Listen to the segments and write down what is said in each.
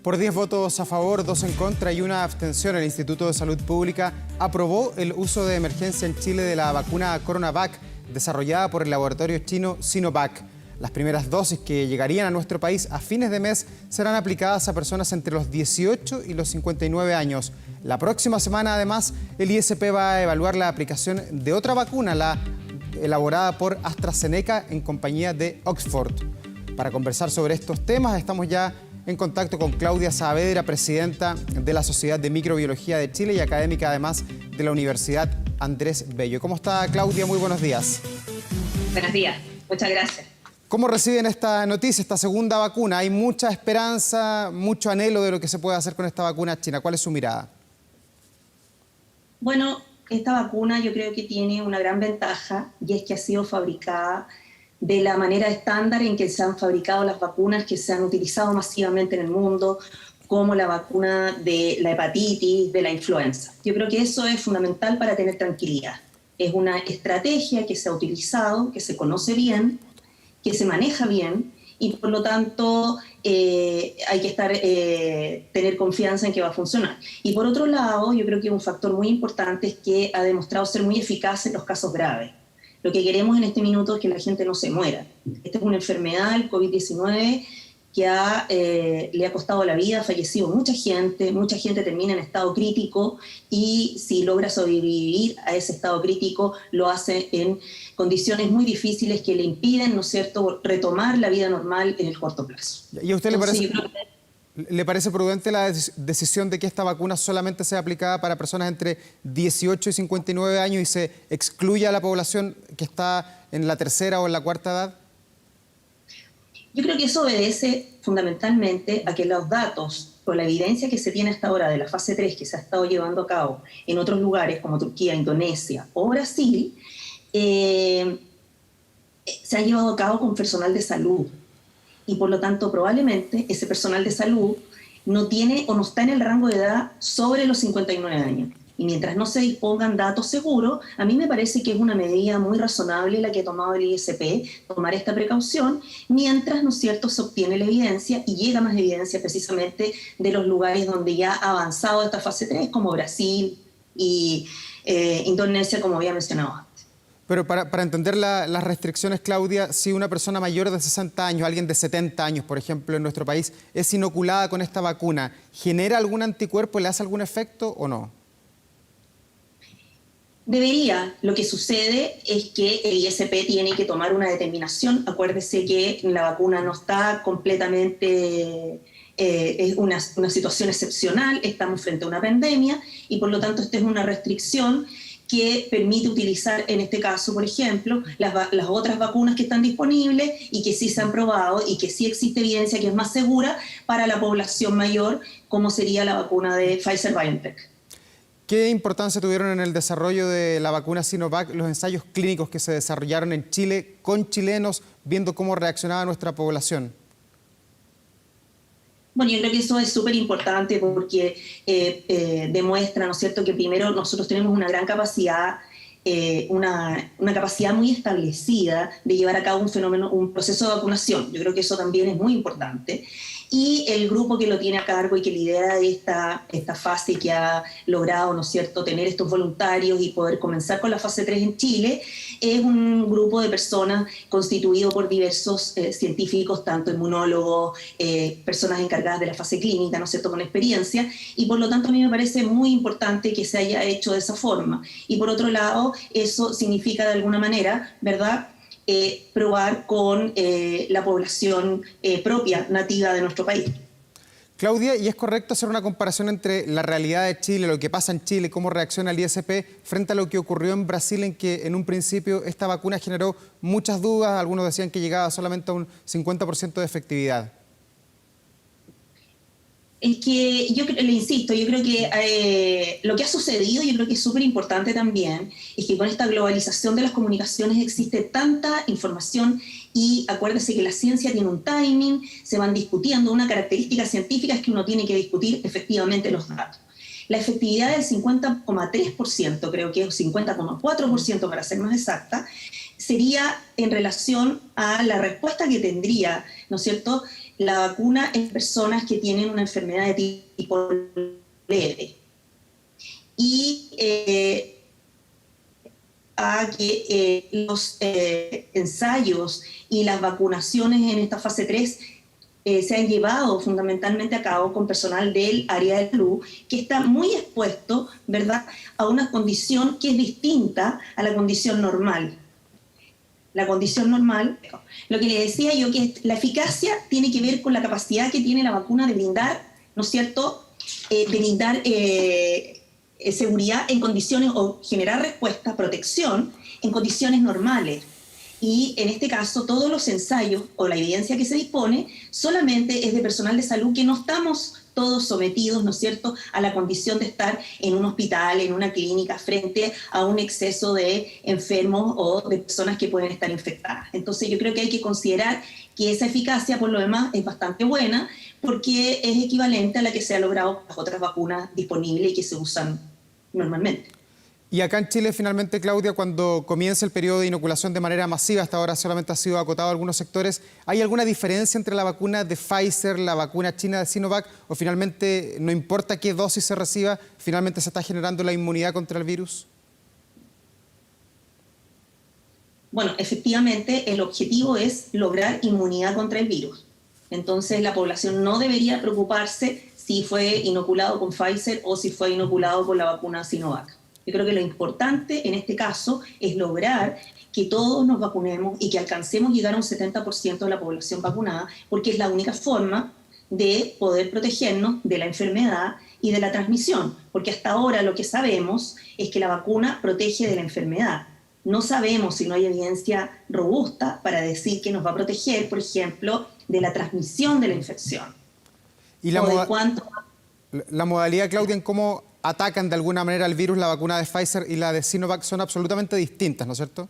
Por 10 votos a favor, 2 en contra y una abstención, el Instituto de Salud Pública aprobó el uso de emergencia en Chile de la vacuna CoronaVac, desarrollada por el laboratorio chino Sinovac. Las primeras dosis que llegarían a nuestro país a fines de mes serán aplicadas a personas entre los 18 y los 59 años. La próxima semana, además, el ISP va a evaluar la aplicación de otra vacuna, la elaborada por AstraZeneca en compañía de Oxford. Para conversar sobre estos temas, estamos ya en contacto con Claudia Saavedra, presidenta de la Sociedad de Microbiología de Chile y académica además de la Universidad Andrés Bello. ¿Cómo está, Claudia? Muy buenos días. Buenos días, muchas gracias. ¿Cómo reciben esta noticia, esta segunda vacuna? Hay mucha esperanza, mucho anhelo de lo que se puede hacer con esta vacuna china. ¿Cuál es su mirada? Bueno, esta vacuna yo creo que tiene una gran ventaja y es que ha sido fabricada de la manera estándar en que se han fabricado las vacunas que se han utilizado masivamente en el mundo, como la vacuna de la hepatitis, de la influenza. Yo creo que eso es fundamental para tener tranquilidad. Es una estrategia que se ha utilizado, que se conoce bien, que se maneja bien y por lo tanto hay que tener confianza en que va a funcionar. Y por otro lado, yo creo que un factor muy importante es que ha demostrado ser muy eficaz en los casos graves. Lo que queremos en este minuto es que la gente no se muera. Esta es una enfermedad, el COVID-19, que le ha costado la vida, ha fallecido mucha gente termina en estado crítico y si logra sobrevivir a ese estado crítico lo hace en condiciones muy difíciles que le impiden, ¿no es cierto?, retomar la vida normal en el corto plazo. ¿Y a usted le parece prudente la decisión de que esta vacuna solamente sea aplicada para personas entre 18 y 59 años y se excluya a la población que está en la tercera o en la cuarta edad? Yo creo que eso obedece fundamentalmente a que los datos o la evidencia que se tiene hasta ahora de la fase 3 que se ha estado llevando a cabo en otros lugares como Turquía, Indonesia o Brasil, se han llevado a cabo con personal de salud. Y por lo tanto probablemente ese personal de salud no tiene o no está en el rango de edad sobre los 59 años. Y mientras no se dispongan datos seguros, a mí me parece que es una medida muy razonable la que ha tomado el ISP, tomar esta precaución, mientras, ¿no es cierto?, se obtiene la evidencia y llega más evidencia precisamente de los lugares donde ya ha avanzado esta fase 3, como Brasil y Indonesia, como había mencionado antes. Pero para entender las restricciones, Claudia, si una persona mayor de 60 años, alguien de 70 años, por ejemplo, en nuestro país, es inoculada con esta vacuna, ¿genera algún anticuerpo, le hace algún efecto o no? Debería. Lo que sucede es que el ISP tiene que tomar una determinación. Acuérdese que la vacuna no está completamente... es una situación excepcional, estamos frente a una pandemia y por lo tanto esta es una restricción que permite utilizar en este caso, por ejemplo, las otras vacunas que están disponibles y que sí se han probado y que sí existe evidencia que es más segura para la población mayor, como sería la vacuna de Pfizer-BioNTech. ¿Qué importancia tuvieron en el desarrollo de la vacuna Sinovac los ensayos clínicos que se desarrollaron en Chile con chilenos, viendo cómo reaccionaba nuestra población? Bueno, yo creo que eso es súper importante porque demuestra, ¿no es cierto?, que primero nosotros tenemos una gran capacidad, una capacidad muy establecida de llevar a cabo un proceso de vacunación. Yo creo que eso también es muy importante. Y el grupo que lo tiene a cargo y que lidera esta fase que ha logrado, ¿no es cierto?, tener estos voluntarios y poder comenzar con la fase 3 en Chile, es un grupo de personas constituido por diversos científicos, tanto inmunólogos, personas encargadas de la fase clínica, ¿no es cierto?, con experiencia, y por lo tanto a mí me parece muy importante que se haya hecho de esa forma. Y por otro lado, eso significa de alguna manera, ¿verdad?, probar con la población propia, nativa de nuestro país. Claudia, ¿y es correcto hacer una comparación entre la realidad de Chile, lo que pasa en Chile, cómo reacciona el ISP, frente a lo que ocurrió en Brasil, en que en un principio esta vacuna generó muchas dudas, algunos decían que llegaba solamente a un 50% de efectividad? Es que yo le insisto, yo creo que lo que ha sucedido, yo creo que es súper importante también, es que con esta globalización de las comunicaciones existe tanta información y acuérdese que la ciencia tiene un timing, se van discutiendo, una característica científica es que uno tiene que discutir efectivamente los datos. La efectividad del 50,3%, creo que es 50,4% para ser más exacta, sería en relación a la respuesta que tendría, ¿no es cierto?, la vacuna en personas que tienen una enfermedad de tipo leve. Y a que los ensayos y las vacunaciones en esta fase 3 se han llevado fundamentalmente a cabo con personal del área de salud que está muy expuesto, ¿verdad?, a una condición que es distinta a la condición normal. La condición normal, lo que le decía yo, que la eficacia tiene que ver con la capacidad que tiene la vacuna de brindar, ¿no es cierto?, de brindar seguridad en condiciones o generar respuesta, protección en condiciones normales. Y en este caso todos los ensayos o la evidencia que se dispone solamente es de personal de salud que no estamos todos sometidos, ¿no es cierto?, a la condición de estar en un hospital, en una clínica, frente a un exceso de enfermos o de personas que pueden estar infectadas. Entonces yo creo que hay que considerar que esa eficacia, por lo demás, es bastante buena porque es equivalente a la que se ha logrado con las otras vacunas disponibles y que se usan normalmente. Y acá en Chile, finalmente, Claudia, cuando comienza el periodo de inoculación de manera masiva, hasta ahora solamente ha sido acotado a algunos sectores, ¿hay alguna diferencia entre la vacuna de Pfizer, la vacuna china de Sinovac, o finalmente no importa qué dosis se reciba, finalmente se está generando la inmunidad contra el virus? Bueno, efectivamente el objetivo es lograr inmunidad contra el virus. Entonces la población no debería preocuparse si fue inoculado con Pfizer o si fue inoculado con la vacuna Sinovac. Yo creo que lo importante en este caso es lograr que todos nos vacunemos y que alcancemos llegar a un 70% de la población vacunada, porque es la única forma de poder protegernos de la enfermedad y de la transmisión, porque hasta ahora lo que sabemos es que la vacuna protege de la enfermedad. No sabemos si no hay evidencia robusta para decir que nos va a proteger, por ejemplo, de la transmisión de la infección. ¿Y la modalidad, Claudia, en cómo atacan de alguna manera el virus, la vacuna de Pfizer y la de Sinovac son absolutamente distintas, ¿no es cierto?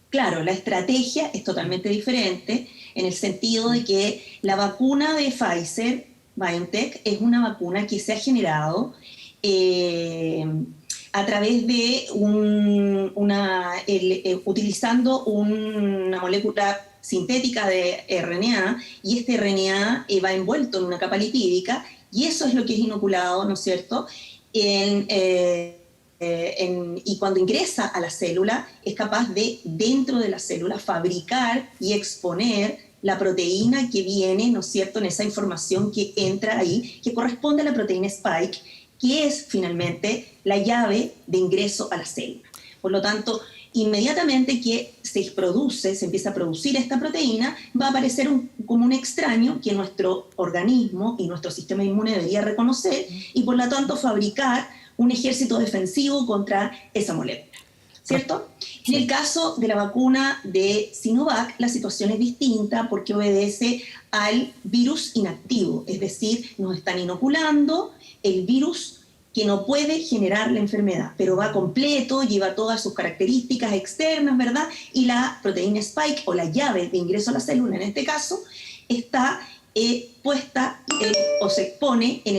Claro, la estrategia es totalmente diferente en el sentido de que la vacuna de Pfizer, BioNTech, es una vacuna que se ha generado a través de utilizando una molécula sintética de RNA, y este RNA va envuelto en una capa lipídica, y eso es lo que es inoculado, ¿no es cierto?, y cuando ingresa a la célula es capaz de, dentro de la célula, fabricar y exponer la proteína que viene, ¿no es cierto?, en esa información que entra ahí, que corresponde a la proteína Spike, que es finalmente la llave de ingreso a la célula. Por lo tanto, inmediatamente que se empieza a producir esta proteína, va a aparecer como un extraño que nuestro organismo y nuestro sistema inmune debería reconocer y por lo tanto fabricar un ejército defensivo contra esa molécula, ¿cierto? En el caso de la vacuna de Sinovac, la situación es distinta porque obedece al virus inactivo, es decir, nos están inoculando el virus que no puede generar la enfermedad, pero va completo, lleva todas sus características externas, ¿verdad? Y la proteína Spike, o la llave de ingreso a la célula, en este caso, está puesta o se expone en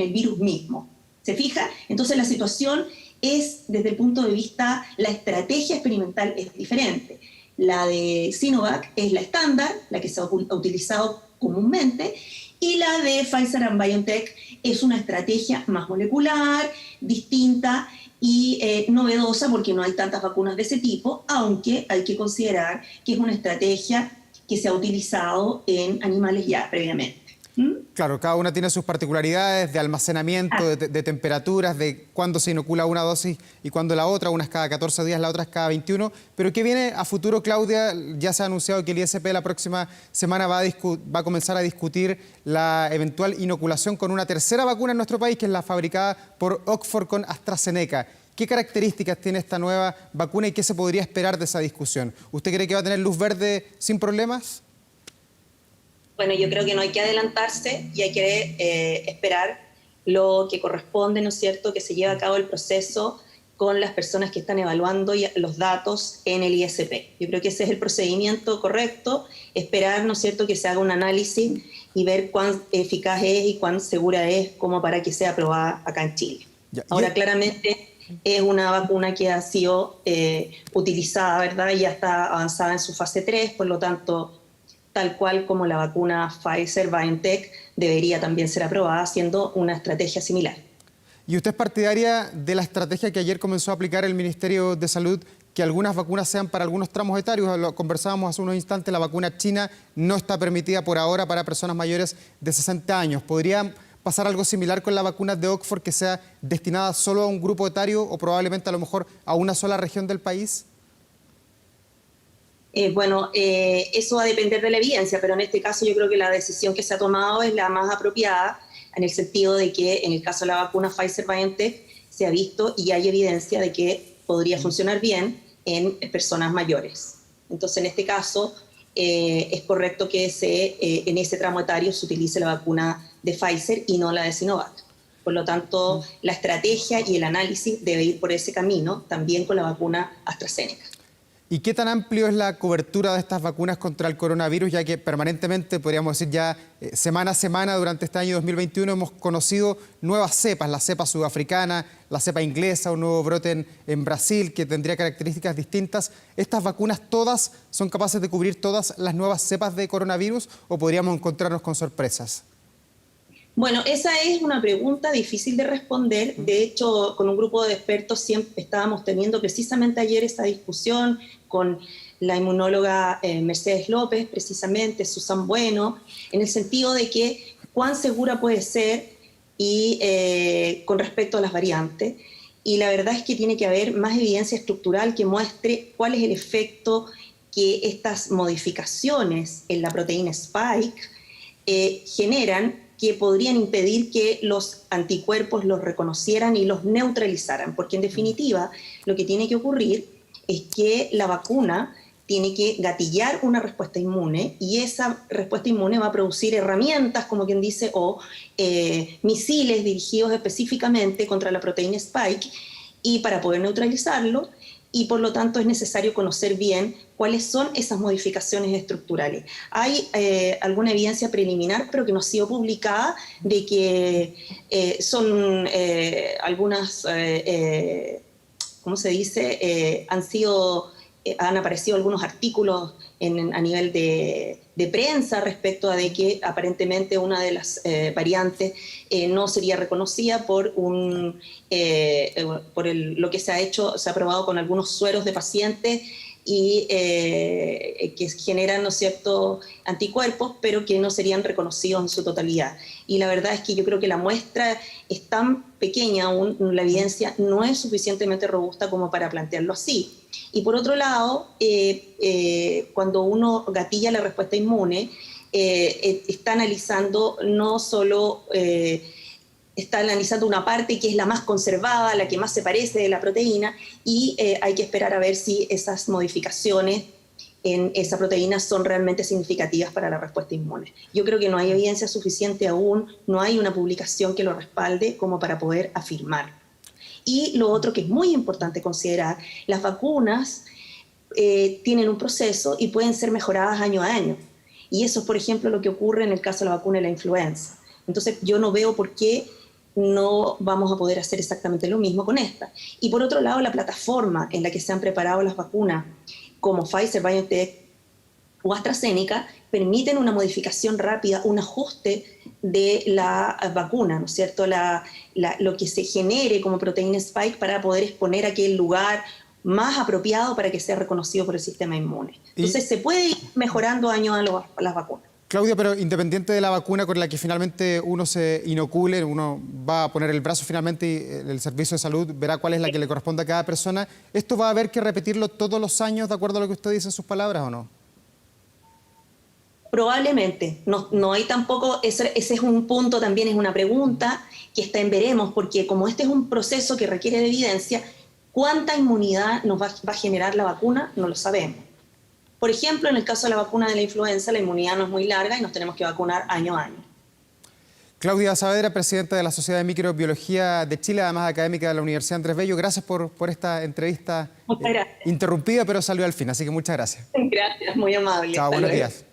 el virus mismo. ¿Se fija? Entonces la situación es, desde el punto de vista, la estrategia experimental es diferente. La de Sinovac es la estándar, la que se ha utilizado comúnmente, y la de Pfizer and BioNTech es una estrategia más molecular, distinta y novedosa porque no hay tantas vacunas de ese tipo, aunque hay que considerar que es una estrategia que se ha utilizado en animales ya previamente. Claro, cada una tiene sus particularidades de almacenamiento, de temperaturas, de cuándo se inocula una dosis y cuándo la otra, unas cada 14 días, la otra es cada 21. Pero ¿qué viene a futuro, Claudia? Ya se ha anunciado que el ISP la próxima semana va a comenzar a discutir la eventual inoculación con una tercera vacuna en nuestro país, que es la fabricada por Oxford con AstraZeneca. ¿Qué características tiene esta nueva vacuna y qué se podría esperar de esa discusión? ¿Usted cree que va a tener luz verde sin problemas? Bueno, yo creo que no hay que adelantarse y hay que esperar lo que corresponde, ¿no es cierto?, que se lleve a cabo el proceso con las personas que están evaluando los datos en el ISP. Yo creo que ese es el procedimiento correcto, esperar, ¿no es cierto?, que se haga un análisis y ver cuán eficaz es y cuán segura es como para que sea aprobada acá en Chile. Ahora, claramente es una vacuna que ha sido utilizada, ¿verdad?, y ya está avanzada en su fase 3, por lo tanto tal cual como la vacuna Pfizer-BioNTech debería también ser aprobada, siendo una estrategia similar. ¿Y usted es partidaria de la estrategia que ayer comenzó a aplicar el Ministerio de Salud, que algunas vacunas sean para algunos tramos etarios? Lo conversábamos hace unos instantes, la vacuna china no está permitida por ahora para personas mayores de 60 años. ¿Podría pasar algo similar con la vacuna de Oxford, que sea destinada solo a un grupo etario o probablemente a lo mejor a una sola región del país? Eso va a depender de la evidencia, pero en este caso yo creo que la decisión que se ha tomado es la más apropiada, en el sentido de que en el caso de la vacuna Pfizer-BioNTech se ha visto y hay evidencia de que podría funcionar bien en personas mayores. Entonces, en este caso, es correcto que en ese tramo etario se utilice la vacuna de Pfizer y no la de Sinovac. Por lo tanto, la estrategia y el análisis debe ir por ese camino, también con la vacuna AstraZeneca. ¿Y qué tan amplio es la cobertura de estas vacunas contra el coronavirus, ya que permanentemente, podríamos decir ya semana a semana durante este año 2021, hemos conocido nuevas cepas, la cepa sudafricana, la cepa inglesa, un nuevo brote en Brasil que tendría características distintas? ¿Estas vacunas todas son capaces de cubrir todas las nuevas cepas de coronavirus o podríamos encontrarnos con sorpresas? Bueno, esa es una pregunta difícil de responder. De hecho, con un grupo de expertos siempre estábamos teniendo precisamente ayer esta discusión con la inmunóloga Mercedes López, precisamente, Susan Bueno, en el sentido de que cuán segura puede ser y con respecto a las variantes. Y la verdad es que tiene que haber más evidencia estructural que muestre cuál es el efecto que estas modificaciones en la proteína Spike generan, que podrían impedir que los anticuerpos los reconocieran y los neutralizaran, porque en definitiva lo que tiene que ocurrir es que la vacuna tiene que gatillar una respuesta inmune y esa respuesta inmune va a producir herramientas, como quien dice, o misiles dirigidos específicamente contra la proteína Spike y para poder neutralizarlo, y por lo tanto es necesario conocer bien cuáles son esas modificaciones estructurales. Hay alguna evidencia preliminar, pero que no ha sido publicada, de que son algunas, ¿cómo se dice? Han aparecido algunos artículos a nivel de prensa respecto a de que aparentemente una de las variantes no sería reconocida por lo que se ha hecho, se ha probado con algunos sueros de pacientes y que generan, ¿no es cierto?, anticuerpos, pero que no serían reconocidos en su totalidad. Y la verdad es que yo creo que la muestra es tan pequeña aún, la evidencia no es suficientemente robusta como para plantearlo así. Y por otro lado, cuando uno gatilla la respuesta inmune, está analizando no solo... está analizando una parte que es la más conservada, la que más se parece de la proteína, y hay que esperar a ver si esas modificaciones en esa proteína son realmente significativas para la respuesta inmune. Yo creo que no hay evidencia suficiente aún, no hay una publicación que lo respalde como para poder afirmar. Y lo otro que es muy importante considerar, las vacunas tienen un proceso y pueden ser mejoradas año a año. Y eso es, por ejemplo, lo que ocurre en el caso de la vacuna de la influenza. Entonces, yo no veo por qué no vamos a poder hacer exactamente lo mismo con esta. Y por otro lado, la plataforma en la que se han preparado las vacunas, como Pfizer, BioNTech o AstraZeneca, permiten una modificación rápida, un ajuste de la vacuna, ¿no es cierto? Lo que se genere como proteína Spike para poder exponer a aquel lugar más apropiado para que sea reconocido por el sistema inmune. Entonces, se puede ir mejorando año a las vacunas. Claudia, pero independiente de la vacuna con la que finalmente uno se inocule, uno va a poner el brazo finalmente y el servicio de salud verá cuál es la que le corresponde a cada persona, ¿esto va a haber que repetirlo todos los años de acuerdo a lo que usted dice en sus palabras o no? Probablemente. No hay tampoco, ese es un punto, también es una pregunta que está en veremos, porque como este es un proceso que requiere de evidencia, ¿cuánta inmunidad nos va a generar la vacuna? No lo sabemos. Por ejemplo, en el caso de la vacuna de la influenza, la inmunidad no es muy larga y nos tenemos que vacunar año a año. Claudia Saavedra, presidenta de la Sociedad de Microbiología de Chile, además académica de la Universidad Andrés Bello. Gracias por esta entrevista interrumpida, pero salió al fin, así que muchas gracias. Gracias, muy amable. Chao, buenos días.